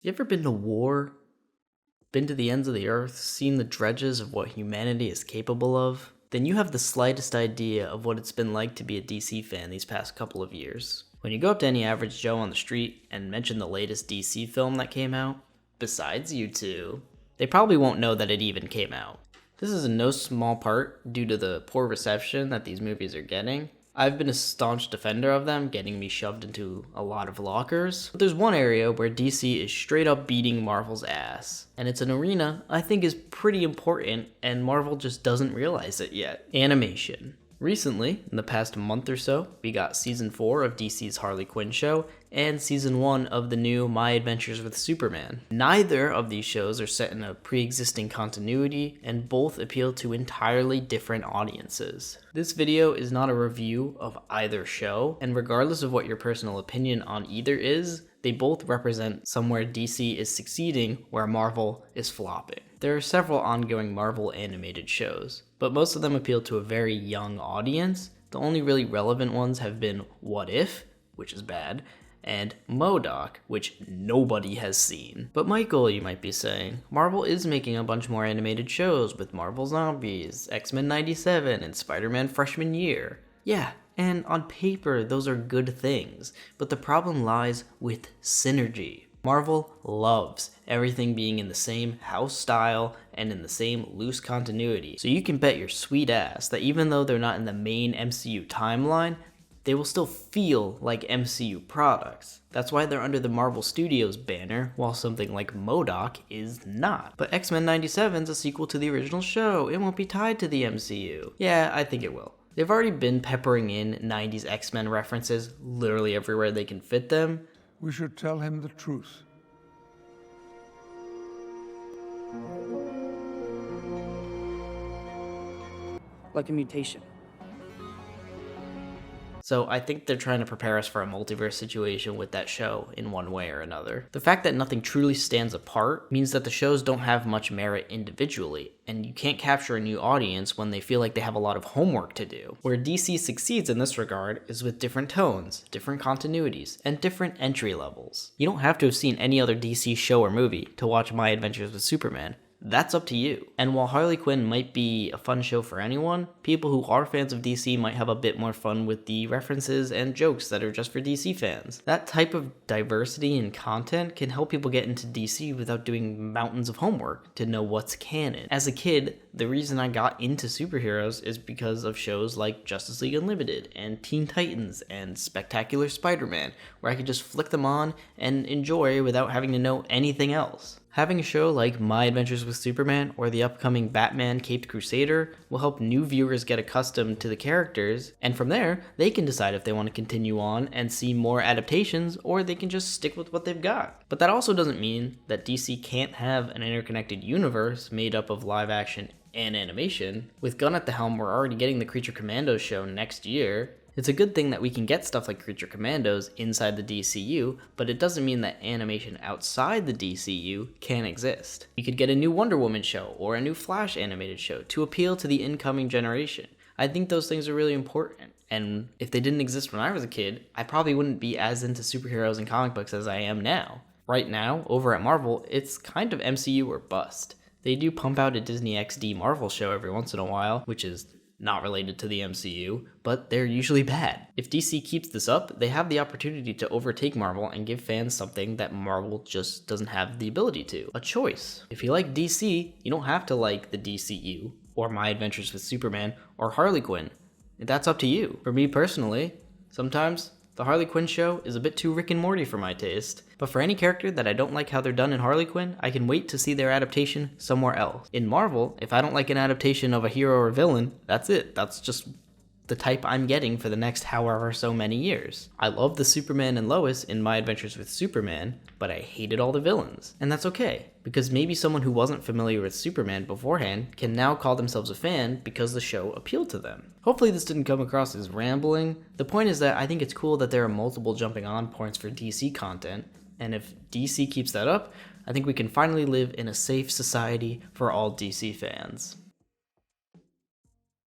You ever been to war? Been to the ends of the earth? Seen the dredges of what humanity is capable of? Then you have the slightest idea of what it's been like to be a DC fan these past couple of years. When you go up to any average Joe on the street and mention the latest DC film that came out, besides you two, they probably won't know that it even came out. This is in no small part due to the poor reception that these movies are getting. I've been a staunch defender of them, getting me shoved into a lot of lockers. But there's one area where DC is straight up beating Marvel's ass. And it's an arena I think is pretty important, and Marvel just doesn't realize it yet. Animation. Recently, in the past month or so, we got Season 4 of DC's Harley Quinn show, and Season 1 of the new My Adventures with Superman. Neither of these shows are set in a pre-existing continuity, and both appeal to entirely different audiences. This video is not a review of either show, and regardless of what your personal opinion on either is, they both represent somewhere DC is succeeding where Marvel is flopping. There are several ongoing Marvel animated shows, but most of them appeal to a very young audience. The only really relevant ones have been What If, which is bad, and MODOK, which nobody has seen. But Michael, you might be saying, Marvel is making a bunch more animated shows with Marvel Zombies, X-Men 97, and Spider-Man Freshman Year. Yeah, and on paper, those are good things, but the problem lies with synergy. Marvel loves everything being in the same house style and in the same loose continuity, so you can bet your sweet ass that even though they're not in the main MCU timeline, they will still feel like MCU products. That's why they're under the Marvel Studios banner, while something like MODOK is not. But X-Men 97's a sequel to the original show. It won't be tied to the MCU. Yeah, I think it will. They've already been peppering in 90s X-Men references literally everywhere they can fit them. We should tell him the truth. Like a mutation. So I think they're trying to prepare us for a multiverse situation with that show in one way or another. The fact that nothing truly stands apart means that the shows don't have much merit individually, and you can't capture a new audience when they feel like they have a lot of homework to do. Where DC succeeds in this regard is with different tones, different continuities, and different entry levels. You don't have to have seen any other DC show or movie to watch My Adventures with Superman. That's up to you. And while Harley Quinn might be a fun show for anyone, people who are fans of DC might have a bit more fun with the references and jokes that are just for DC fans. That type of diversity in content can help people get into DC without doing mountains of homework to know what's canon. As a kid, the reason I got into superheroes is because of shows like Justice League Unlimited and Teen Titans and Spectacular Spider-Man, where I could just flick them on and enjoy without having to know anything else. Having a show like My Adventures with Superman or the upcoming Batman Caped Crusader will help new viewers get accustomed to the characters, and from there, they can decide if they want to continue on and see more adaptations, or they can just stick with what they've got. But that also doesn't mean that DC can't have an interconnected universe made up of live action and animation. With Gunn at the helm, we're already getting the Creature Commandos show next year. It's a good thing that we can get stuff like Creature Commandos inside the DCU, but it doesn't mean that animation outside the DCU can't exist. You could get a new Wonder Woman show or a new Flash animated show to appeal to the incoming generation. I think those things are really important, and if they didn't exist when I was a kid, I probably wouldn't be as into superheroes and comic books as I am now. Right now, over at Marvel, it's kind of MCU or bust. They do pump out a Disney XD Marvel show every once in a while, which is not related to the MCU, but they're usually bad. If DC keeps this up, they have the opportunity to overtake Marvel and give fans something that Marvel just doesn't have the ability to. A choice. If you like DC, you don't have to like the DCU, or My Adventures with Superman, or Harley Quinn. That's up to you. For me personally, sometimes the Harley Quinn show is a bit too Rick and Morty for my taste, but for any character that I don't like how they're done in Harley Quinn, I can wait to see their adaptation somewhere else. In Marvel, if I don't like an adaptation of a hero or villain, that's it. That's just the type I'm getting for the next however so many years. I love the Superman and Lois in My Adventures with Superman, but I hated all the villains. And that's okay, because maybe someone who wasn't familiar with Superman beforehand can now call themselves a fan because the show appealed to them. Hopefully this didn't come across as rambling. The point is that I think it's cool that there are multiple jumping on points for DC content, and if DC keeps that up, I think we can finally live in a safe society for all DC fans.